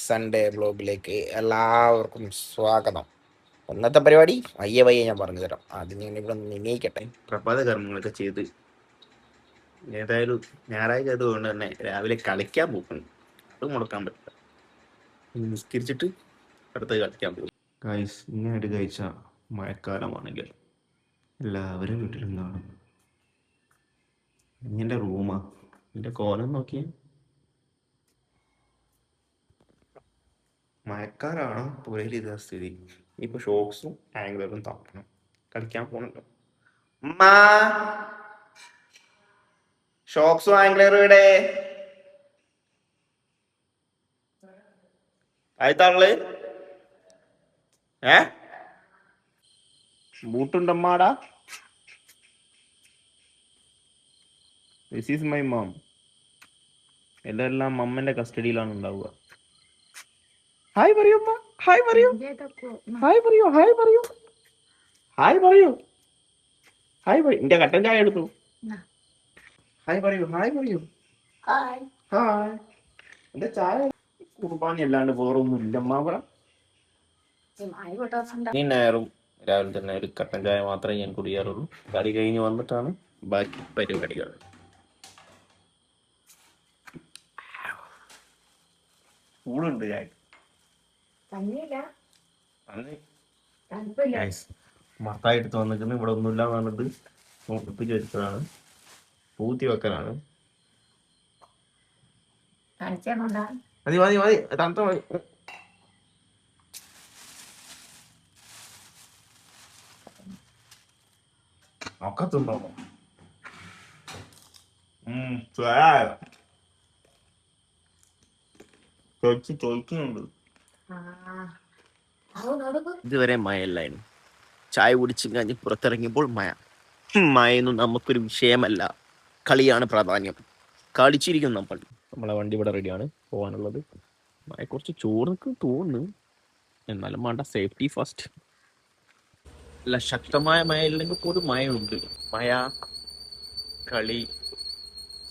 Sunday വ്ലോഗിലേക്ക് എല്ലാവർക്കും സ്വാഗതം. ഇന്നത്തെ പരിപാടി വയ്യെ ഞാൻ പറഞ്ഞു തരാം. ആദ്യം ഞാൻ ഇവിടെ നിന്നയിക്കട്ടെ. പ്രഭാത കർമ്മങ്ങളൊക്കെ ചെയ്ത് ഏതായാലും ഞായറാഴ്ച ആയതുകൊണ്ട് തന്നെ രാവിലെ കളിക്കാൻ പോകുന്നു. അത് മുടക്കാൻ പറ്റില്ല. നിസ്കരിച്ചിട്ട് അടുത്ത് കളിക്കാൻ പോകും. ഇങ്ങനെയായിട്ട് കഴിച്ച മഴക്കാലമാണെങ്കിൽ എല്ലാവരും വീട്ടിലും കാണും. എൻ്റെ റൂമാ, എൻ്റെ കോലം നോക്കിയേ. മഴക്കാലാണ് പുരയിൽ ഇതാ സ്ഥിതി. ഇപ്പൊ ഷോക്സും ആംഗ്ലറും തപ്പണം. കളിക്കാൻ പോണല്ലോ. ഷോക്സും ആംഗ്ലറും ഇവിടെ ആയിത്താള് ബൂട്ടുണ്ടമ്മാടാ. ദിസ് ഈസ് മൈ മം. എല്ലാം മമ്മന്റെ കസ്റ്റഡിയിലാണ് ഉണ്ടാവുക. ഹായ് പറയൂ, ഹായ് പറയൂ, ഹായ് പറയൂ, ഹായ് പറയൂ, ഹായ് പറയൂ, ഹായ് പറയൂ. എന്റെ കട്ടൻ ചായ എടുത്തു. ഹായ് പറയൂ, ഹായ് പറയൂ, ഹായ്. എന്റെ ചായ കുർബാനി അല്ലാണ്ട് വേറൊന്നും ഇല്ലമ്മ. ഈ നേരം രാവിലെ തന്നെ ഒരു കട്ടൻ ചായ മാത്രമേ ഞാൻ കുടിക്കാറുള്ളൂ. കളി കഴിഞ്ഞ് വന്നിട്ടാണ് ബാക്കി പരിപാടികൾ. ചൂടുണ്ട് ചായ. മത്തായി എടുത്ത് വന്നിരിക്കുന്നത് ഇവിടെ ഒന്നുമില്ല എന്നുള്ളത് ഒപ്പിച്ച് വെച്ചതാണ്. പൂത്തി വെക്കലാണ്. മതി മതി മതി, തണുത്ത മതി. ഒക്കത്തുണ്ടോ? ചോദിക്കുന്നുണ്ട്. ഇതുവരെ മഴയല്ലായിരുന്നു. ചായ കുടിച്ചു കഴിഞ്ഞ് പുറത്തിറങ്ങിയപ്പോൾ മഴയൊന്നും നമുക്കൊരു വിഷയമല്ല. കളിയാണ് പ്രാധാന്യം. കളിച്ചിരിക്കും നമ്മൾ. നമ്മളെ വണ്ടി ഇവിടെ റെഡിയാണ് പോകാനുള്ളത്. മഴ കുറച്ച് ചോർന്നൊക്കെ തോന്നുന്നു, എന്നാലും വേണ്ട, സേഫ്റ്റി ഫസ്റ്റ്. അല്ല, ശക്തമായ മഴ ഇല്ലെങ്കിൽ പോലും മഴയുണ്ട്. മഴ, കളി,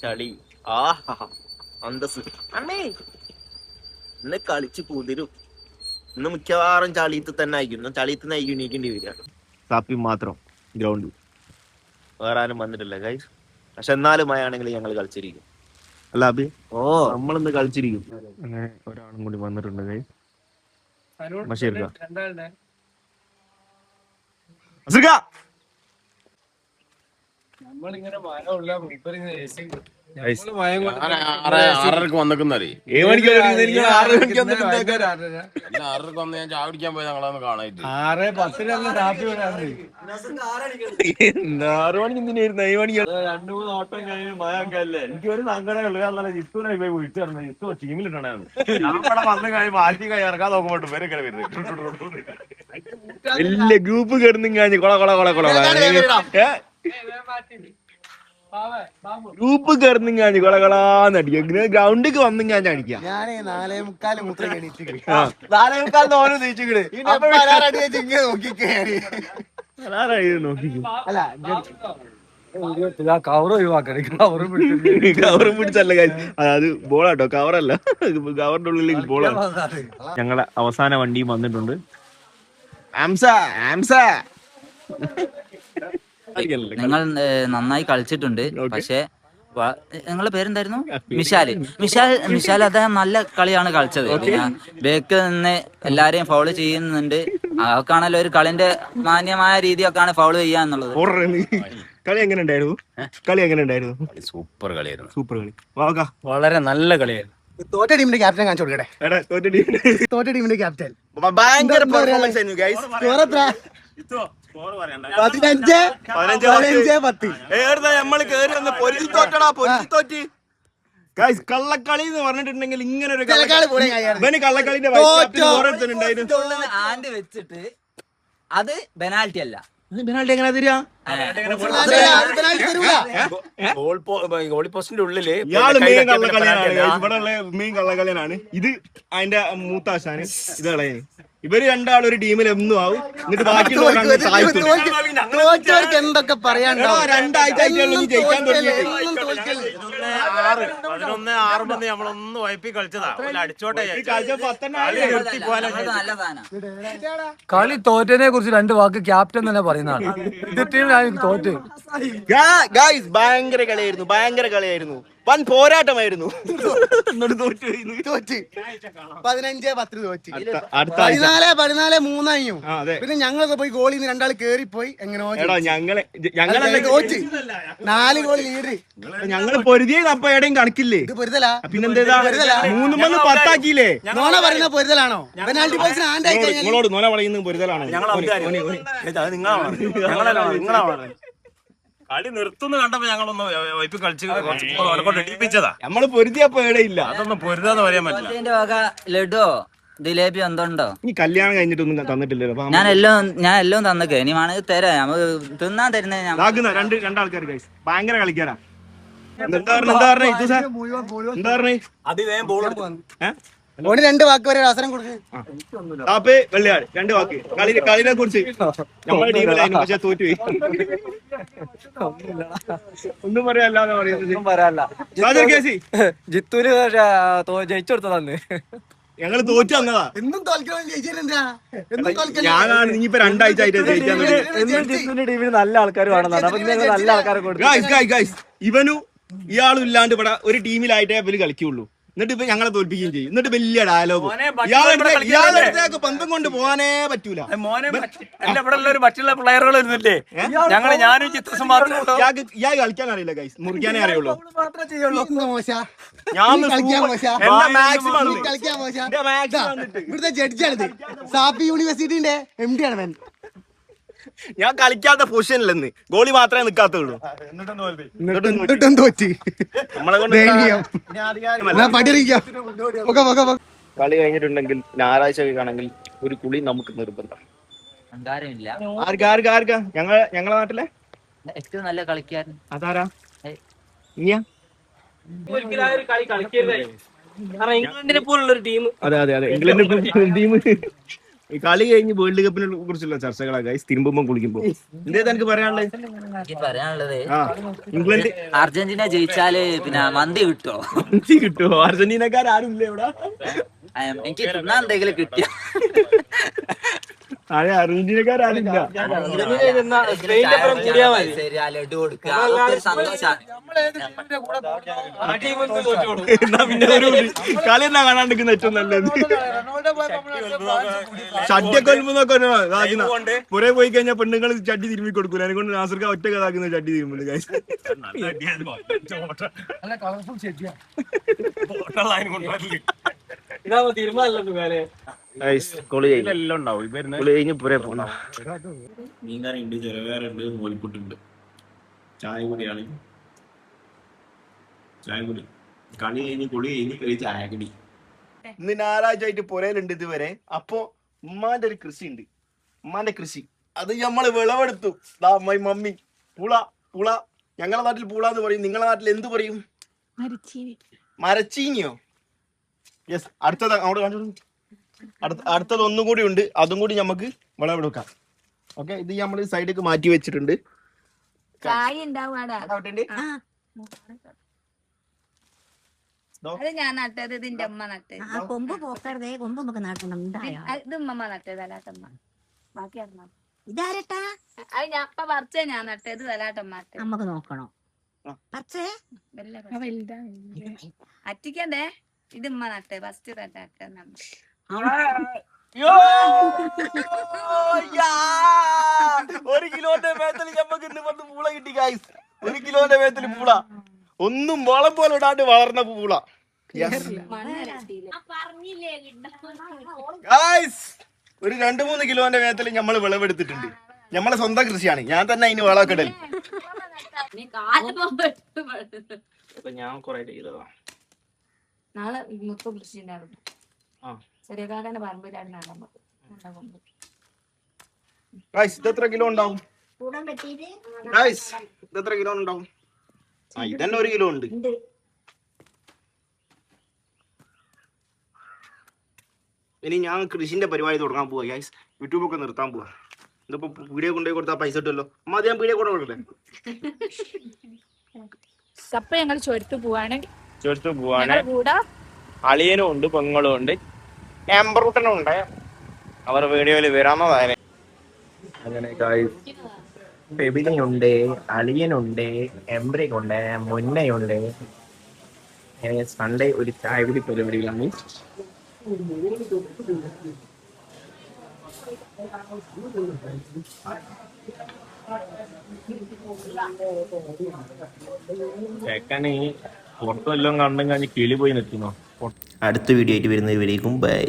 ചളി, അന്തസ്. അമ്മേ ഇന്ന് കളിച്ച് കുതിരും. ഇന്ന് മിക്കവാറും ചളിയത്ത് തന്നെ ആയിരിക്കും. ചളിയത്ത് നിന്ന് എണീക്കേണ്ടി വരിക. കാപ്പി മാത്രം ഗ്രൗണ്ടിൽ, വേറെ ആരും വന്നിട്ടില്ല ഗൈസ്. പക്ഷെ എന്നാലും മഴയാണെങ്കിൽ ഞങ്ങൾ കളിച്ചിരിക്കും. അല്ല അഭി, നമ്മളിന്ന് കളിച്ചിരിക്കും. അങ്ങനെ ഒരാളും കൂടി വന്നിട്ടുണ്ട് ഗൈസ്. ആറരക്ക് വന്നിക്കുന്നേ. 7 മണിക്ക് 6 വന്ന് ഞാൻ ചായ കുടിക്കാൻ പോയി. ഞങ്ങളൊന്ന് കാണായിട്ട് 6:10 6 മണിക്ക് എന്തിനായിരുന്നു 7 മണിക്ക്? 2-3 ഓട്ടം കഴിഞ്ഞ് മഴയൊക്കെ അല്ലേ. എനിക്ക് ഒരു സങ്കടമേ ഉള്ളൂ. നല്ല ജിത്തുവിനെ പോയി വിളിച്ചു തരണം. ജിത്തു ടീമിലിട്ടാണ്. ഞാൻ വന്ന് കഴിഞ്ഞ് മാറ്റി കഴിഞ്ഞ് ഇറക്കാൻ നോക്കുമ്പോട്ട് പേരൊക്കെ വരുന്നത്. വലിയ ഗ്രൂപ്പ് കിടന്നിങ്ങാഞ്ഞ് കൊള കൊള കൊള കൊള ഗ്രൂപ്പ് കിടന്നിങ്ങാഞ്ഞ് കൊളകളാന്നടിക്കുക. ഗ്രൗണ്ടിക്ക് വന്നിങ്ങാഞ്ഞ് അടിക്കുക. ഞാനേ 4:45 മൂത്രം എണീറ്റിട്ട് 4:45 ഓരോ തിരിച്ചിട്ട് നോക്കിക്കും. അല്ല, കവർ ഒഴിവാക്കണേ. കവർ പിടിച്ചല്ല കാര്യം, അത് ബോളാട്ടോ, കവറല്ല. കവറിന്റെ ഉള്ളിൽ ബോളാണ്. ഞങ്ങളെ അവസാന വണ്ടിയും വന്നിട്ടുണ്ട്. നിങ്ങൾ നന്നായി കളിച്ചിട്ടുണ്ട്. പക്ഷെ നിങ്ങളുടെ പേരെന്തായിരുന്നു? മിഷാൽ അദ്ദേഹം നല്ല കളിയാണ് കളിച്ചത്. ബേക്ക് നിന്ന് എല്ലാരെയും ഫൗള് ചെയ്യുന്നുണ്ട്. അതൊക്കെയാണല്ലോ ഒരു കളിന്റെ മാന്യമായ രീതിയൊക്കെയാണ് ഫൗള് ചെയ്യുക എന്നുള്ളത്. കളി എങ്ങനെ ഉണ്ടായിരുന്നു? സൂപ്പർ കളിയായിരുന്നു. സൂപ്പർ കളി, വളരെ നല്ല കളിയായിരുന്നു. തോറ്റ ടീമിന്റെ ക്യാപ്റ്റൻ കാണിച്ചു കൊടുക്കട്ടെ. തോറ്റ ടീമിന്റെ ക്യാപ്റ്റൻ ഭയങ്കര പെർഫോമൻസ് ആയിരുന്നു ഗൈസ്. 15-10. നമ്മള് കേറി വന്ന് പൊരുതി തോറ്റ്. ഗൈസ്, കള്ളക്കളി എന്ന് പറഞ്ഞിട്ടുണ്ടെങ്കിൽ ഇങ്ങനെ ഒരു കള്ളക്കളിന്റെ ആൻഡ് വെച്ചിട്ട് അത് പെനാൽറ്റി അല്ല. പെനാൽറ്റി എങ്ങനെ തരിക? ഗോളി പോസ്റ്റിന്റെ ഉള്ളില് ഇയാള് മെയിൻ കള്ളക്കളിയാണ്. ഇവിടെ ഉള്ള മെയിൻ കള്ളക്കളിയാണ് ഇത്. അതിന്റെ മൂത്താശാന് ഇതളെ. ഇവര് രണ്ടാളും ഒരു ടീമിൽ എന്നും ആവും. എന്നിട്ട് തോറ്റവർക്ക് എന്തൊക്കെ പറയാനുണ്ടാവും. 2 ആഴ്ച ജയിക്കാൻ തുടങ്ങി. 11-6 നമ്മളൊന്ന് വൈപ്പി കളിച്ചതാ അടിച്ചോട്ടെ നല്ല സാധനം. കളി തോറ്റതിനെ കുറിച്ച് 2 വാക്ക് ക്യാപ്റ്റൻ തന്നെ പറയുന്നതാണ്. ഇത് ടീമിനായി തോറ്റ്. ഗായ്സ് ഭയങ്കര കളിയായിരുന്നു വൻ പോരാട്ടമായിരുന്നു. തോറ്റ് 15-10 തോറ്റ് 14-3 പിന്നെ ഞങ്ങളൊക്കെ പോയി ഗോളിൽ നിന്ന് 2 ആൾ കേറിപ്പോയി എങ്ങനെയോ തോറ്റ് 4 ഗോൾ ലീഡ്. ഞങ്ങള് പൊരുതിയത് അപ്പൊ എവിടെയും കണക്കില്ലേ? ഇത് പൊരുതലാ പിന്നെന്താ 3 10 നോണ പറയുന്ന പൊരുതലാണോ? പെനാൽറ്റി ബോക്സിന് ഹാൻഡ് ആയി കഴിഞ്ഞാൽ നിങ്ങളോട് നോന പറയുന്നത് പൊരുതലാണോ? കളി നിർത്തുന്ന കണ്ടപ്പോ ഞങ്ങളൊന്ന് വൈപ്പ് കളിച്ച് ഇടിപ്പിച്ചതാ. നമ്മള് പൊരുതിയപ്പോ എവിടെയില്ല. അതൊന്നും പൊരുതാന്ന് പറയാൻ പറ്റില്ല. ഇതിന്റെ വക ലഡുവോ ജിലേബി എന്തുണ്ടോ? ഈ കല്യാണം കഴിഞ്ഞിട്ടൊന്നും തന്നിട്ടില്ലല്ലോ. ഞാൻ എല്ലാം തന്നൊക്കെ ഇനി വേണമെങ്കിൽ തരാം. നമുക്ക് തിന്നാൻ തരുന്നേ. രണ്ടാൾക്കാർ ഗൈസ് ഭയങ്കര കളിക്കാരാ. എന്താ പറഞ്ഞേ ഓന് 2 വാക്ക് വരെ അവസരം കൊടുക്കും. വെള്ളിയാട് 2 വാക്ക് കളിനെ കുറിച്ച് നമ്മുടെ ടീമിലായിരുന്നു പക്ഷെ തോറ്റുപോയി. ഒന്നും പറയാല്ലാതെ ജിത്തുവിന് ജയിച്ചു കൊടുത്തതാന്ന്. ഞങ്ങള് തോറ്റു വന്നതാ. എന്നും തോൽക്കണം ജയിച്ചാ ഞാനാണ് ഇനിയിപ്പോ 2 ആഴ്ച ആയിട്ട് ജയിക്കാൻ ജിത്തുവിന്റെ ടീമിൽ നല്ല ആൾക്കാർ വേണമെന്നാണ്. അപ്പൊ നിങ്ങൾ നല്ല ആൾക്കാരെ കൊടുത്തു. ഇവനും ഇയാളും ഇല്ലാണ്ട് ഇവിടെ ഒരു ടീമിലായിട്ടേ ഇവര് കളിക്കുള്ളൂ. എന്നിട്ട് ഇപ്പൊ ഞങ്ങളെ തോൽപ്പിക്കുകയും ചെയ്യും. എന്നിട്ട് വലിയ ഡയലോഗ് ഇയാളുടെ പന്തം കൊണ്ട് പോകാനേ പറ്റൂല. മറ്റുള്ള പ്ലെയറുകൾ ഇരുന്നില്ലേ? ഞാനും ചിത്രസും ഇയാൾ കളിക്കാൻ അറിയില്ല ഗൈസ്, മുറിക്കാനേ അറിയുള്ളൂ. ഇവിടുത്തെ ജഡ്ജാണിത്. സാപ്പി യൂണിവേഴ്സിറ്റിന്റെ MD ആണ് അവൻ. ഞാൻ കളിക്കാത്ത പൊസിഷനിലെന്ന് ഗോളി മാത്രമേ നിൽക്കാത്തുള്ളൂ. എന്നിട്ടും തോറ്റി. നമ്മളെ കൊണ്ട് കളി കഴിഞ്ഞിട്ടുണ്ടെങ്കിൽ ഞായറാഴ്ച ആണെങ്കിൽ ഒരു കുളി നമുക്ക് നിർബന്ധം. അങ്കാരമില്ല. ആർക്കാ ഞങ്ങളെ നാട്ടിലെ ഏറ്റവും നല്ല കളിക്കാരൻ അതാരാ? ഇനിയാ ഇംഗ്ലണ്ടിനെ പോലുള്ള ഒരു ടീം. അതെ ഇംഗ്ലണ്ട് ടീം ഈ കളി കഴിഞ്ഞ് വേൾഡ് കപ്പിനെ കുറിച്ചുള്ള ചർച്ചകളാ ഗൈസ്. തിരുമ്പുമ്പോ കുളിക്കുമ്പോ എന്തേ എനിക്ക് പറയാനുള്ളത്? ഇംഗ്ലണ്ട് അർജന്റീന ജയിച്ചാല് പിന്നെ മന്തി കിട്ടുമോ? അർജന്റീനക്കാരും ഇല്ലേ ഇവിടെ? എനിക്ക് തിന്നാൻ എന്തെങ്കിലും കിട്ടിയ അർജന്റീനക്കാരും ലഡു കൊടുക്കുക. അതൊക്കെ സന്തോഷാണ്. കളി എന്നാ കാണാണ്ടിരിക്കുന്ന ഏറ്റവും നല്ലത്. ചട്ടിയൊക്കെ വരുമ്പോന്നൊക്കെ പുറേ പോയി കഴിഞ്ഞാൽ പെണ്ണുങ്ങൾ ചട്ടി തിരുമ്പി കൊടുക്കൂല. അതിനെക്കൊണ്ട് നാസർക്ക് ഒറ്റ കഥാക്കുന്ന ചട്ടി തിരുമ്പല്. മീൻകറിയുണ്ട്, ചെറുപയറുണ്ട്, മോലിപ്പുട്ടുണ്ട്, ചായ കൂടിയാണ്. കളി കഴിഞ്ഞ് കുളി കഴിഞ്ഞ് ചായക്കടി. ഇന്ന് ഞായറാഴ്ച ആയിട്ട് പുരയിലുണ്ട് ഇതുവരെ. അപ്പൊ ഉമ്മാന്റെ ഒരു കൃഷി ഉണ്ട്. ഉമ്മാന്റെ കൃഷി അത് നമ്മള് വിളവെടുത്തു. മമ്മി പൂള. ഞങ്ങളെ നാട്ടിൽ പൂള എന്ന് പറയും. നിങ്ങളെ നാട്ടിൽ എന്ത് പറയും? മരച്ചീനിയോ? യെസ്. അടുത്തത് അങ്ങോട്ട് കാണിച്ചു. അടുത്തത് ഒന്നും കൂടി ഉണ്ട്. അതും കൂടി നമുക്ക് വിളവെടുക്കാം. ഓക്കെ, ഇത് നമ്മൾ സൈഡിലേക്ക് മാറ്റി വെച്ചിട്ടുണ്ട്. ഞാൻ നട്ടത് ഇതിന്റെ അമ്മ നട്ടത്. കൊമ്പ് പോക്കരുതേ, കൊമ്പ് നമുക്ക് നാട്ടണം. ഇത് ഉമ്മ നട്ടത്, തലാട്ടമ്മ. ബാക്കി അറിഞ്ഞോ? ഇതാരട്ടാ? അത് ഞാൻ അപ്പ പറിച്ചേ, ഞാൻ നട്ടത് തലാട്ടമ്മ. നമുക്ക് നോക്കണോ? പറിച്ചേ അറ്റിക്കണ്ടേ? ഇത് ഉമ്മ നട്ടേ, ഫസ്റ്റ് തലാട്ട. ഒരു കിലോന്റെ മേത്തല് നമുക്ക് ഇന്ന് വന്ന് പൂള കിട്ടി ഗൈസ്. 1 കിലോന്റെ മേത്തല് പൂള. ഒന്നും വളം പോലെ ഇടാണ്ട് വളർന്ന പൂള. ഒരു 2-3 കിലോന്റെ മേത്തല് നമ്മൾ വിളവെടുത്തിട്ടുണ്ട്. നമ്മളെ സ്വന്തം കൃഷിയാണ്. ഞാൻ തന്നെ അതിന് വളമൊക്കെ ഇടൽ. ഞാൻ കൊറേ ചെയ്തതാ. നാളെ മൊത്തം കൃഷി ഉണ്ടാവും. ചെറിയ കാക്കാന്റെ പറമ്പിലാണ് നടാൻ പോകും. ഇത് എത്ര കിലോ ഉണ്ടാവും? ഇത് എത്ര കിലോ ഉണ്ടാവും? ഇതന്നെ 1 കിലോ ഉണ്ട്. ഇനി ഞാൻ കൃഷിന്റെ പരിപാടി തുടങ്ങാൻ പോവാ ഗൈസ്. യൂട്യൂബൊക്കെ നിർത്താൻ പോവാ. ഇതിപ്പോ വീഡിയോ കൊണ്ടുപോയി കൊടുത്താൽ പൈസ കിട്ടുമല്ലോ. അമ്മ അത് ഞാൻ വീഡിയോ കൊണ്ട് കൊടുക്കട്ടെ. കപ്പ ഞങ്ങൾ ചുരത്ത് പോവാണ്. കുളിച്ചോടത്ത് പോവാണ്. ഞങ്ങള് കൂടാ അളിയനും ഉണ്ട്, പെങ്ങളും ഉണ്ട്, എംബ്രൂട്ടനും ഉണ്ട്. അവർ വീഡിയോയിൽ വരാവുന്നതാണ്. അങ്ങനെ ഫെബിനുണ്ട്, അളിയനുണ്ട്, എംബ്രയുണ്ട്, മുന്നയുണ്ട്. സൺഡേ ഒരു ചായ കൂടി പരിപാടികളാണ്. ചെക്കന് പുറത്തെല്ലാം കണ്ടും കഴിഞ്ഞ് കിളി പോയി നിൽക്കുന്നു. അടുത്ത വീഡിയോ ആയിട്ട് വരുന്നവരേക്കും ബൈ.